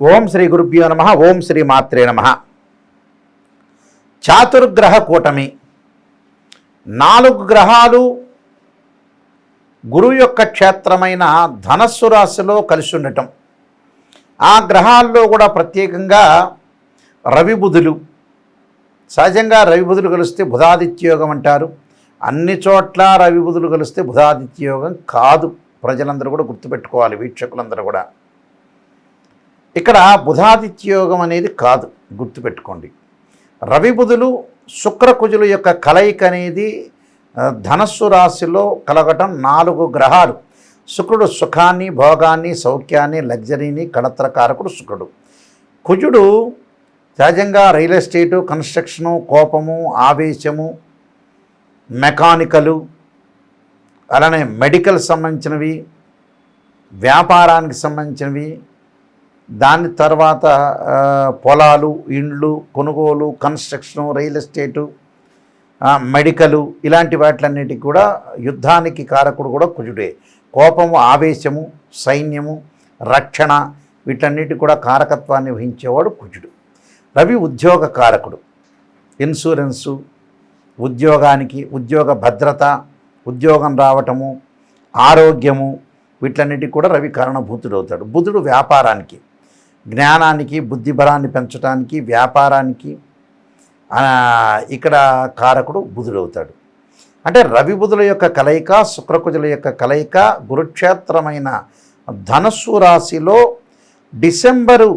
ఓం శ్రీ గురుభ్యో నమః. ఓం శ్రీ మాత్రే నమః. చాతుర్గ్రహ కూటమి 4 గ్రహాలు గురువు యొక్క క్షేత్రమైన ధనస్సు రాశిలో కలిసి ఉండటం. ఆ గ్రహాల్లో కూడా ప్రత్యేకంగా రవి బుధులు. సహజంగా రవి బుధులు కలిస్తే బుధాదిత్యయోగం అంటారు. అన్ని చోట్ల రవి బుధులు కలిస్తే బుధాదిత్యయోగం కాదు. ప్రజలందరూ కూడా గుర్తుపెట్టుకోవాలి, వీక్షకులందరూ కూడా. ఇక్కడ బుధాదిత్యయోగం అనేది కాదు, గుర్తుపెట్టుకోండి. రవి బుధులు శుక్రకుజుల యొక్క కలయిక అనేది ధనస్సు రాశిలో కలగటం. 4 గ్రహాలు. శుక్రుడు సుఖాన్ని, భోగాన్ని, సౌఖ్యాన్ని, లగ్జరీని, కళత్రకారకుడు శుక్రుడు. కుజుడు సహజంగా రియల్ ఎస్టేటు, కన్స్ట్రక్షను, కోపము, ఆవేశము, మెకానికలు, అలానే మెడికల్ సంబంధించినవి, వ్యాపారానికి సంబంధించినవి, దాని తర్వాత పొలాలు, ఇండ్లు, కొనుగోలు, కన్స్ట్రక్షను, రియల్ ఎస్టేటు, మెడికలు, ఇలాంటి వాటిలన్నిటికీ కూడా యుద్ధానికి కారకుడు కూడా కుజుడే. కోపము, ఆవేశము, సైన్యము, రక్షణ, వీటన్నిటి కూడా కారకత్వాన్ని వహించేవాడు కుజుడు. రవి ఉద్యోగ కారకుడు. ఇన్సూరెన్సు, ఉద్యోగానికి, ఉద్యోగ భద్రత, ఉద్యోగం రావటము, ఆరోగ్యము, వీటన్నిటికి కూడా రవి కారణభూతుడు అవుతాడు. బుధుడు వ్యాపారానికి, జ్ఞానానికి, బుద్ధిబలాన్ని పెంచడానికి, వ్యాపారానికి ఇక్కడ కారకుడు బుధుడు అవుతాడు. అంటే రవి బుధుల యొక్క కలయిక, శుక్రకుజుల యొక్క కలయిక గురుక్షేత్రమైన ధనస్సు రాశిలో డిసెంబరు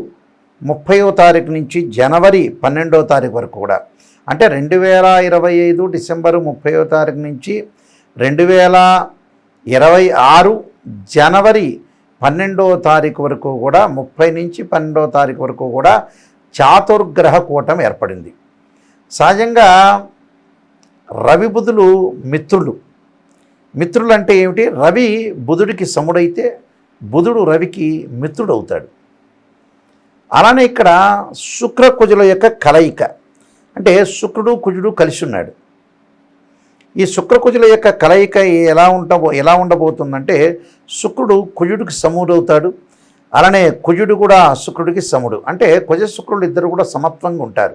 30వ తారీఖు నుంచి జనవరి 12వ తారీఖు వరకు కూడా, అంటే 2025 డిసెంబరు 30వ తారీఖు నుంచి 2026 జనవరి 12వ తారీఖు వరకు కూడా, 30 నుంచి 12వ తారీఖు వరకు కూడా చాతుర్గ్రహ కూటమి ఏర్పడింది. సహజంగా రవి బుధులు మిత్రులు. మిత్రులు అంటే ఏమిటి? రవి బుధుడికి సముడైతే బుధుడు రవికి మిత్రుడు అవుతాడు. అలానే ఇక్కడ శుక్ర కుజుల యొక్క కలయిక, అంటే శుక్రుడు కుజుడు కలిసి ఉన్నాడు. ఈ శుక్రకుజుల యొక్క కలయిక ఎలా ఉండబోతుందంటే, శుక్రుడు కుజుడికి సముడవుతాడు. అలానే కుజుడు కూడా శుక్రుడికి సముడు. అంటే కుజ శుక్రుడు ఇద్దరు కూడా సమత్వంగా ఉంటారు.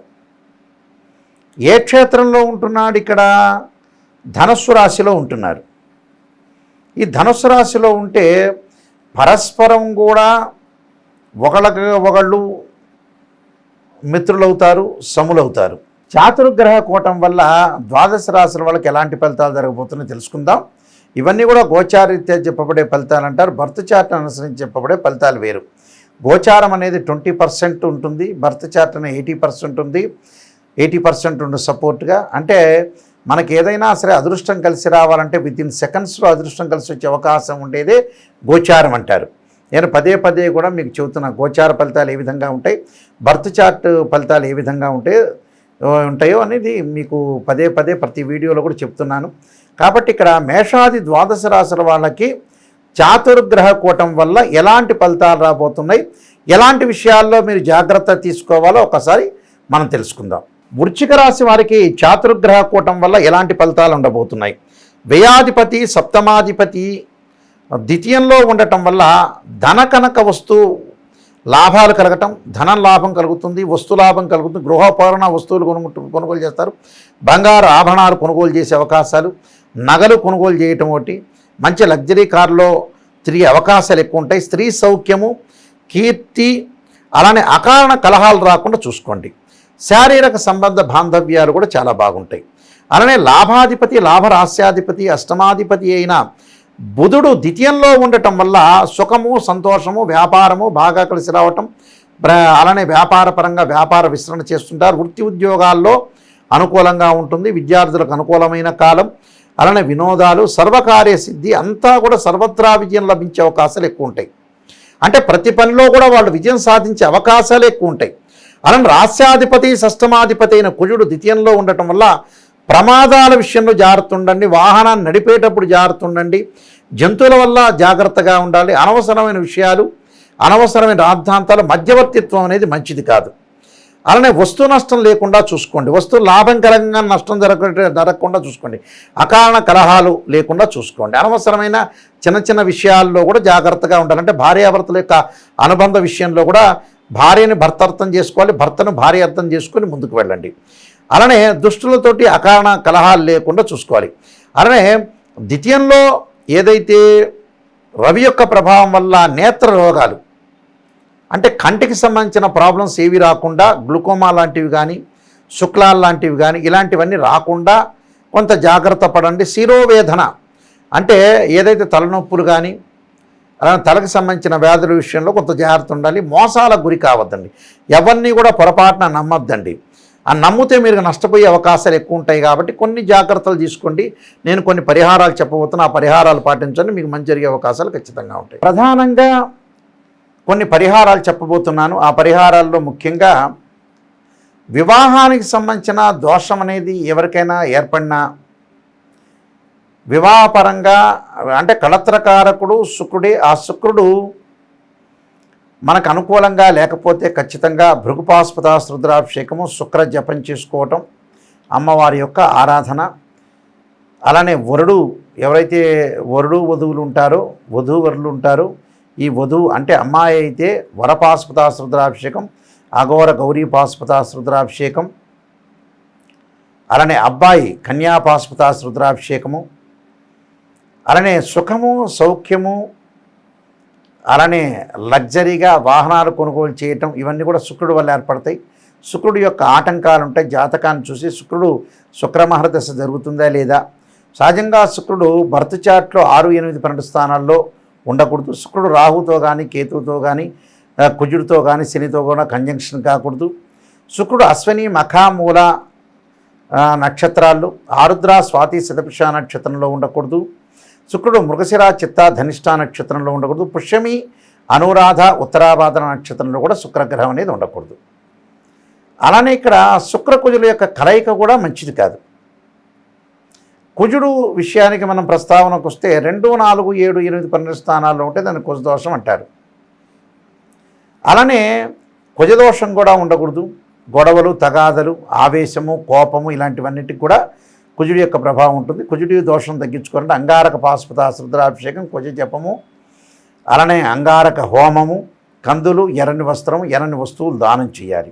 ఏ క్షేత్రంలో ఉంటున్నాడు? ఇక్కడ ధనస్సు రాశిలో ఉంటున్నారు. ఈ ధనస్సు రాశిలో ఉంటే పరస్పరం కూడా ఒకళ్ళు మిత్రులవుతారు, సములవుతారు. చాతుర్గ్రహ కూటం వల్ల ద్వాదశ రాశుల వాళ్ళకి ఎలాంటి ఫలితాలు జరగబోతున్నాయో తెలుసుకుందాం. ఇవన్నీ కూడా గోచారీత్యా చెప్పబడే ఫలితాలు అంటారు. బర్త్ చార్ట్ అనుసరించి చెప్పబడే ఫలితాలు వేరు. గోచారం అనేది 20% ఉంటుంది, బర్త్ చార్ట్ అనేది 80% ఉంది. 80% ఉండే సపోర్ట్గా. అంటే మనకి ఏదైనా సరే అదృష్టం కలిసి రావాలంటే వితిన్ సెకండ్స్లో అదృష్టం కలిసి వచ్చే అవకాశం ఉండేదే గోచారం అంటారు. నేను పదే కూడా మీకు చెబుతున్నా, గోచార ఫలితాలు ఏ విధంగా ఉంటాయి, బర్త్ చార్ట్ ఫలితాలు ఏ విధంగా ఉంటాయో అనేది మీకు పదే ప్రతి వీడియోలో కూడా చెప్తున్నాను. కాబట్టి ఇక్కడ మేషాది ద్వాదశ రాశుల వాళ్ళకి చాతుర్గ్రహ కూటం వల్ల ఎలాంటి ఫలితాలు రాబోతున్నాయి, ఎలాంటి విషయాల్లో మీరు జాగ్రత్త తీసుకోవాలో ఒకసారి మనం తెలుసుకుందాం. వృశ్చిక రాశి వారికి చాతుర్గ్రహ కూటం వల్ల ఎలాంటి ఫలితాలు ఉండబోతున్నాయి. వ్యయాధిపతి, సప్తమాధిపతి ద్వితీయంలో ఉండటం వల్ల ధన కనక వస్తు లాభాలు కలగటం, ధన లాభం కలుగుతుంది, వస్తు లాభం కలుగుతుంది. గృహోపకరణ వస్తువులు కొనుగోలు చేస్తారు. బంగారు ఆభరణాలు కొనుగోలు చేసే అవకాశాలు, నగలు కొనుగోలు చేయటం ఒకటి, మంచి లగ్జరీ కారులో తిరిగే అవకాశాలు ఎక్కువ ఉంటాయి. స్త్రీ సౌఖ్యము, కీర్తి, అలానే అకారణ కలహాలు రాకుండా చూసుకోండి. శారీరక సంబంధ బాంధవ్యాలు కూడా చాలా బాగుంటాయి. అలానే లాభాధిపతి, లాభరాస్యాధిపతి, అష్టమాధిపతి అయిన బుధుడు ద్వితీయంలో ఉండటం వల్ల సుఖము, సంతోషము, వ్యాపారము బాగా కలిసి రావటం, అలానే వ్యాపారపరంగా వ్యాపార విస్తరణ చేస్తుంటారు. వృత్తి ఉద్యోగాల్లో అనుకూలంగా ఉంటుంది. విద్యార్థులకు అనుకూలమైన కాలం. అలానే వినోదాలు, సర్వకార్య సిద్ధి, అంతా కూడా సర్వత్రా విజయం లభించే అవకాశాలు ఎక్కువ ఉంటాయి. అంటే ప్రతి పనిలో కూడా వాళ్ళు విజయం సాధించే అవకాశాలు ఎక్కువ ఉంటాయి. అలానే రాస్యాధిపతి, షష్టమాధిపతి అయిన కుజుడు ద్వితీయంలో ఉండటం వల్ల ప్రమాదాల విషయంలో జాగ్రత్త ఉండండి. వాహనాన్ని నడిపేటప్పుడు జాగ్రత్త ఉండండి. జంతువుల వల్ల జాగ్రత్తగా ఉండాలి. అనవసరమైన విషయాలు, అనవసరమైన రాద్ధాంతాలు, మధ్యవర్తిత్వం అనేది మంచిది కాదు. అలానే వస్తు నష్టం లేకుండా చూసుకోండి. వస్తు లాభకరంగా నష్టం జరగకుండా చూసుకోండి. అకారణ కలహాలు లేకుండా చూసుకోండి. అనవసరమైన చిన్న చిన్న విషయాల్లో కూడా జాగ్రత్తగా ఉండాలంటే భార్యాభర్తల యొక్క అనుబంధ విషయంలో కూడా భార్యని భర్త అర్థం చేసుకోవాలి, భర్తను భార్య అర్థం చేసుకొని ముందుకు వెళ్ళండి. అలానే దుష్టులతోటి అకారణ కలహాలు లేకుండా చూసుకోవాలి. అలానే ద్వితీయంలో ఏదైతే రవి యొక్క ప్రభావం వల్ల నేత్ర రోగాలు అంటే కంటికి సంబంధించిన ప్రాబ్లమ్స్ ఏవి రాకుండా, గ్లూకోమా లాంటివి కానీ, శుక్లాలు లాంటివి కానీ ఇలాంటివన్నీ రాకుండా కొంత జాగ్రత్త పడండి. శిరోవేదన అంటే ఏదైతే తలనొప్పులు కానీ అలానే తలకు సంబంధించిన వ్యాధుల విషయంలో కొంత జాగ్రత్త ఉండాలి. మోసాలకు గురి కావద్దండి. ఎవరిని కూడా పొరపాటున నమ్మొద్దండి. ఆ నమ్మితే మీరు నష్టపోయే అవకాశాలు ఎక్కువ ఉంటాయి. కాబట్టి కొన్ని జాగ్రత్తలు తీసుకోండి. నేను కొన్ని పరిహారాలు చెప్పబోతున్నా, ఆ పరిహారాలు పాటించండి, మీకు మంచి జరిగే అవకాశాలు ఖచ్చితంగా ఉంటాయి. ప్రధానంగా కొన్ని పరిహారాలు చెప్పబోతున్నాను. ఆ పరిహారాల్లో ముఖ్యంగా వివాహానికి సంబంధించిన దోషం అనేది ఎవరికైనా ఏర్పడినా, వివాహపరంగా అంటే కళత్రకారకుడు శుక్రుడే. ఆ శుక్రుడు మనకు అనుకూలంగా లేకపోతే ఖచ్చితంగా భృగుపాస్పద రుద్రాభిషేకము, శుక్ర జపం చేసుకోవటం, అమ్మవారి యొక్క ఆరాధన. అలానే వరుడు ఎవరైతే వధువులు ఉంటారో, వధూవరులు ఉంటారో, ఈ వధువు అంటే అమ్మాయి అయితే వరపాస్పద రుద్రాభిషేకం, అఘోర గౌరీ పాస్పద రుద్రాభిషేకం. అలానే అబ్బాయి కన్యాపాస్పద రుద్రాభిషేకము. అలానే సుఖము, సౌఖ్యము, అలానే లగ్జరీగా వాహనాలు కొనుగోలు చేయటం, ఇవన్నీ కూడా శుక్రుడు వల్ల ఏర్పడతాయి. శుక్రుడు యొక్క ఆటంకాలు ఉంటాయి. జాతకాన్ని చూసి శుక్రుడు శుక్రమహర దశ జరుగుతుందా లేదా. సహజంగా శుక్రుడు బర్త్ చార్ట్లో 6, 8, 12 స్థానాల్లో ఉండకూడదు. శుక్రుడు రాహుతో కానీ, కేతువుతో కానీ, కుజుడితో కానీ, శనితో కూడా కంజంక్షన్ కాకూడదు. శుక్రుడు అశ్విని, మఖ, మూల నక్షత్రాల్లో, ఆరుద్ర, స్వాతి, శతభిష నక్షత్రంలో ఉండకూడదు. శుక్రుడు మృగశిర, చిత్త, ధనిష్ట నక్షత్రంలో ఉండకూడదు. పుష్యమి, అనురాధ, ఉత్తరాభాద్ర నక్షత్రంలో కూడా శుక్రగ్రహం అనేది ఉండకూడదు. అలానే ఇక్కడ శుక్రకుజుల యొక్క కలయిక కూడా మంచిది కాదు. కుజుడు విషయానికి మనం ప్రస్తావనకు వస్తే 2, 4, 7, 8, 12 స్థానాల్లో ఉంటే దాన్ని కుజదోషం అంటారు. అలానే కుజదోషం కూడా ఉండకూడదు. గొడవలు, తగాదలు, ఆవేశము, కోపము ఇలాంటివన్నిటికి కూడా కుజుడి యొక్క ప్రభావం ఉంటుంది. కుజుడి దోషం తగ్గించుకోవాలంటే అంగారక పాశుపత రుద్రాభిషేకం, కుజ జపము, అలానే అంగారక హోమము, కందులు, ఎర్రని వస్త్రము, ఎర్రని వస్తువులు దానం చేయాలి.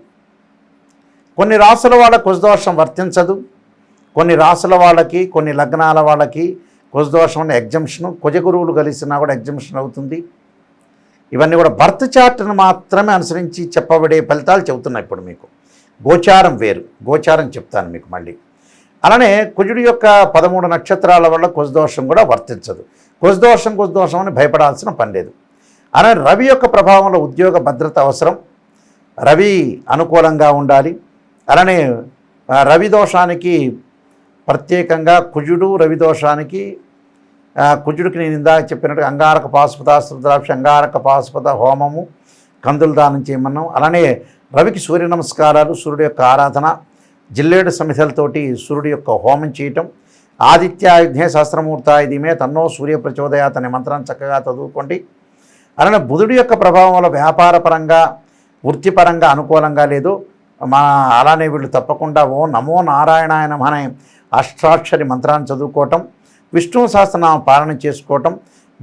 కొన్ని రాసుల వాళ్ళ కుజదోషం వర్తించదు. కొన్ని రాసుల వాళ్ళకి, కొన్ని లగ్నాల వాళ్ళకి కుజదోషం అనే ఎగ్జంప్షను, కుజగురువులు కలిసినా కూడా ఎగ్జంప్షన్ అవుతుంది. ఇవన్నీ కూడా బర్త్ చార్ట్ను మాత్రమే అనుసరించి చెప్పబడే ఫలితాలు చెబుతున్నాయి. ఇప్పుడు మీకు గోచారం వేరు, గోచారం చెప్తాను మీకు మళ్ళీ. అలానే కుజుడి యొక్క 13 నక్షత్రాల వల్ల కుజదోషం కూడా వర్తించదు. కుజదోషం అని భయపడాల్సిన పని లేదు. అలానే రవి యొక్క ప్రభావంలో ఉద్యోగ భద్రత అవసరం. రవి అనుకూలంగా ఉండాలి. అలానే రవి దోషానికి ప్రత్యేకంగా కుజుడు, రవి దోషానికి కుజుడికి నేను ఇందాక చెప్పినట్టుగా అంగారక పాశుపత రుద్రాభిషేకం, అంగారక పాశుపత హోమము, కందులు దానం చేయమన్నాం. అలానే రవికి సూర్య నమస్కారాలు, సూర్యుడి యొక్క ఆరాధన, జిల్లేడు సమిధలతోటి సూర్యుడి యొక్క హోమం చేయటం, ఆదిత్యాయుధ్నే సహస్రమూర్తాయుధిమే తన్నో సూర్య ప్రచోదయాత్ అనే మంత్రాన్ని చక్కగా చదువుకోండి. అలానే బుధుడి యొక్క ప్రభావం వల్ల వ్యాపారపరంగా, వృత్తిపరంగా అనుకూలంగా లేదు. అలానే వీళ్ళు తప్పకుండా ఓ నమో నారాయణాయ నమః అనే అష్టాక్షరి మంత్రాన్ని చదువుకోవటం, విష్ణు సహస్రనామ పాలన చేసుకోవటం,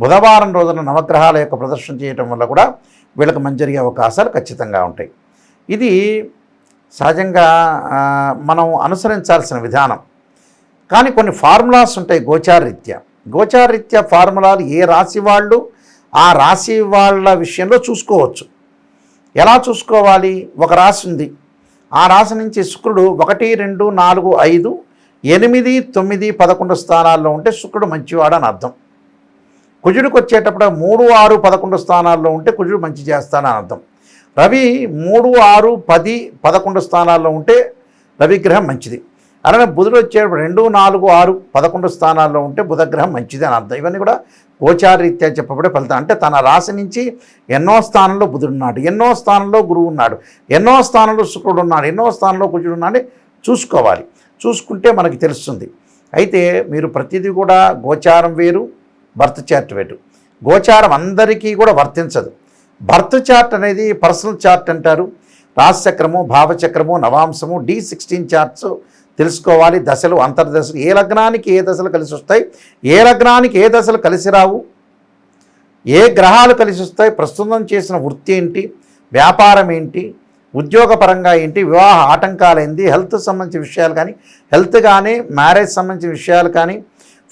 బుధవారం రోజున నవగ్రహాల యొక్క ప్రదర్శన చేయటం వల్ల కూడా వీళ్ళకి మంచి జరిగే అవకాశాలు ఖచ్చితంగా ఉంటాయి. ఇది సహజంగా మనం అనుసరించాల్సిన విధానం. కానీ కొన్ని ఫార్ములాస్ ఉంటాయి గోచారరీత్యా. గోచారరీత్యా ఫార్ములాలు ఏ రాశి వాళ్ళు ఆ రాశి వాళ్ళ విషయంలో చూసుకోవచ్చు. ఎలా చూసుకోవాలి? ఒక రాశి ఉంది, ఆ రాశి నుంచి శుక్రుడు 1, 2, 4, 5, 8, 9, 11 స్థానాల్లో ఉంటే శుక్రుడు మంచివాడని అర్థం. కుజుడికి వచ్చేటప్పుడు 3, 6, 11 స్థానాల్లో ఉంటే కుజుడు మంచి చేస్తాడని అర్థం. రవి 3, 6, 10, 11 స్థానాల్లో ఉంటే రవిగ్రహం మంచిది. అలానే బుధుడు వచ్చేటప్పుడు 2, 4, 6, 11 స్థానాల్లో ఉంటే బుధగ్రహం మంచిది అని అర్థం. ఇవన్నీ కూడా గోచారరీత్యా చెప్పబడే ఫలితం. అంటే తన రాశి నుంచి ఎన్నో స్థానంలో బుధుడు ఉన్నాడు, ఎన్నో స్థానంలో గురువు ఉన్నాడు, ఎన్నో స్థానంలో శుక్రుడు ఉన్నాడు, ఎన్నో స్థానంలో కుజుడు ఉన్నాడు చూసుకోవాలి. చూసుకుంటే మనకి తెలుస్తుంది. అయితే మీరు ప్రతిదీ కూడా గోచారం వేరు, బర్త్ చార్ట్ వేరు. గోచారం అందరికీ కూడా వర్తించదు. బర్త్ చార్ట్ అనేది పర్సనల్ చార్ట్ అంటారు. రాశిచక్రము, భావచక్రము, నవాంశము, D16 చార్ట్స్ తెలుసుకోవాలి. దశలు, అంతర్దశలు, ఏ లగ్నానికి ఏ దశలు కలిసి వస్తాయి, ఏ లగ్నానికి ఏ దశలు కలిసి రావు, ఏ గ్రహాలు కలిసి వస్తాయి, ప్రస్తుతం చేసిన వృత్తి ఏంటి, వ్యాపారం ఏంటి, ఉద్యోగపరంగా ఏంటి, వివాహ ఆటంకాలు ఏంటి, హెల్త్ సంబంధించిన విషయాలు కానీ, హెల్త్ కానీ, మ్యారేజ్ సంబంధించిన విషయాలు కానీ,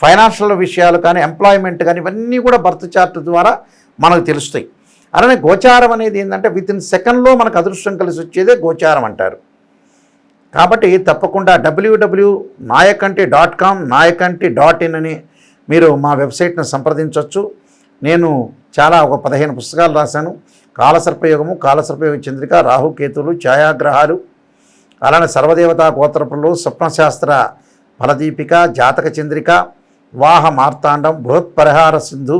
ఫైనాన్షియల్ విషయాలు కానీ, ఎంప్లాయ్మెంట్ కానీ, ఇవన్నీ కూడా బర్త్ చార్ట్ ద్వారా మనకు తెలుస్తాయి. అలానే గోచారం అనేది ఏంటంటే వితిన్ సెకండ్లో మనకు అదృష్టం కలిసి వచ్చేదే గోచారం అంటారు. కాబట్టి తప్పకుండా www.nayakanti.com nayakanti.in అని మీరు మా వెబ్సైట్ను సంప్రదించవచ్చు. నేను ఒక 15 పుస్తకాలు రాశాను. కాలసర్పయోగము, కాలసర్పయోగ చంద్రిక, రాహుకేతువులు, ఛాయాగ్రహాలు, అలానే సర్వదేవతా గోత్రపులు, స్వప్నశాస్త్ర ఫలదీపిక, జాతక చంద్రిక, వివాహ మార్తాండం, బృహత్ పరిహార సింధు,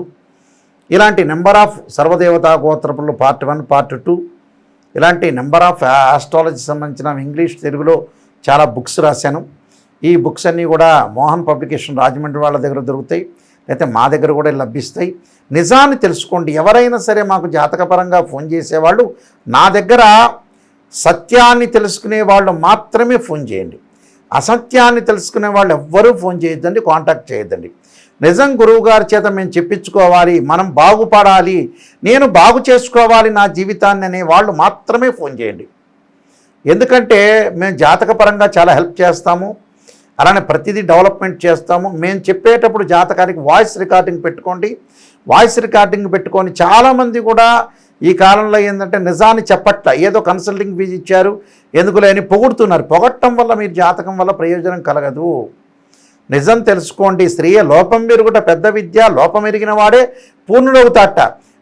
ఇలాంటి నెంబర్ ఆఫ్ సర్వదేవతా గోత్రపులు పార్ట్ 1, పార్ట్ 2, ఇలాంటి నెంబర్ ఆఫ్ ఆస్ట్రాలజీ సంబంధించిన ఇంగ్లీష్, తెలుగులో చాలా బుక్స్ రాశాను. ఈ బుక్స్ అన్నీ కూడా మోహన్ పబ్లికేషన్ రాజమండ్రి వాళ్ళ దగ్గర దొరుకుతాయి, అయితే మా దగ్గర కూడా లభిస్తాయి. నిజాన్ని తెలుసుకోండి. ఎవరైనా సరే మాకు జాతకపరంగా ఫోన్ చేసేవాళ్ళు నా దగ్గర సత్యాన్ని తెలుసుకునే వాళ్ళు మాత్రమే ఫోన్ చేయండి. అసత్యాన్ని తెలుసుకునే వాళ్ళు ఎవ్వరూ ఫోన్ చేయొద్దండి, కాంటాక్ట్ చేయొద్దండి. నిజం గురువుగారి చేత మేము చెప్పించుకోవాలి, మనం బాగుపడాలి, నేను బాగు చేసుకోవాలి నా జీవితాన్ని అనే వాళ్ళు మాత్రమే ఫోన్ చేయండి. ఎందుకంటే మేము జాతకపరంగా చాలా హెల్ప్ చేస్తాము, అలానే ప్రతిదీ డెవలప్మెంట్ చేస్తాము. మేము చెప్పేటప్పుడు జాతకానికి వాయిస్ రికార్డింగ్ పెట్టుకోండి. వాయిస్ రికార్డింగ్ పెట్టుకొని చాలామంది కూడా ఈ కాలంలో ఏంటంటే నిజాన్ని చెప్పట్ల, ఏదో కన్సల్టింగ్ ఫీజు ఇచ్చారు ఎందుకులే అని పొగుడుతున్నారు. పొగట్టం వల్ల మీరు జాతకం వల్ల ప్రయోజనం కలగదు. నిజం తెలుసుకోండి. స్త్రీయ లోపం మెరుగుట పెద్ద విద్య, లోపం ఎరిగిన వాడే పూర్ణుడవుతాట.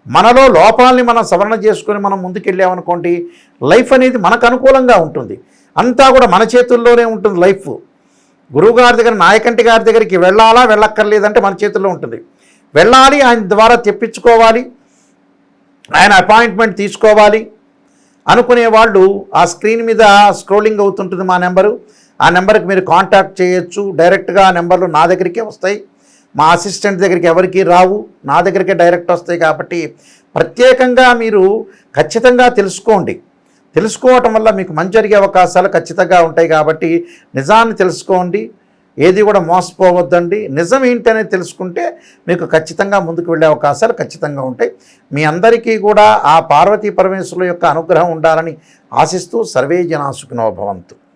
మనలో లోపాలని మనం సవరణ చేసుకొని మనం ముందుకెళ్ళామనుకోండి, లైఫ్ అనేది మనకు అనుకూలంగా ఉంటుంది. అంతా కూడా మన చేతుల్లోనే ఉంటుంది లైఫ్. గురువుగారి దగ్గర, నాయకంటి గారి దగ్గరికి వెళ్ళాలా వెళ్ళక్కర్లేదంటే మన చేతుల్లో ఉంటుంది. వెళ్ళాలి, ఆయన ద్వారా తెప్పించుకోవాలి, ఆయన అపాయింట్మెంట్ తీసుకోవాలి అనుకునే వాళ్ళు ఆ స్క్రీన్ మీద స్క్రోలింగ్ అవుతుంటుంది మా నెంబరు. ఆ నెంబర్కి మీరు కాంటాక్ట్ చేయొచ్చు. డైరెక్ట్గా ఆ నెంబర్లు నా దగ్గరికే వస్తాయి, మా అసిస్టెంట్ దగ్గరికి ఎవరికి రావు, నా దగ్గరికే డైరెక్ట్ వస్తాయి. కాబట్టి ప్రత్యేకంగా మీరు ఖచ్చితంగా తెలుసుకోండి. తెలుసుకోవటం వల్ల మీకు మంచి జరిగే అవకాశాలు ఖచ్చితంగా ఉంటాయి. కాబట్టి నిజాన్ని తెలుసుకోండి, ఏది కూడా మోసపోవద్దండి. నిజం ఏంటనేది తెలుసుకుంటే మీకు ఖచ్చితంగా ముందుకు వెళ్ళే అవకాశాలు ఖచ్చితంగా ఉంటాయి. మీ అందరికీ కూడా ఆ పార్వతీ పరమేశ్వరుల యొక్క అనుగ్రహం ఉండాలని ఆశిస్తూ సర్వే జనా సుఖినో భవంతు.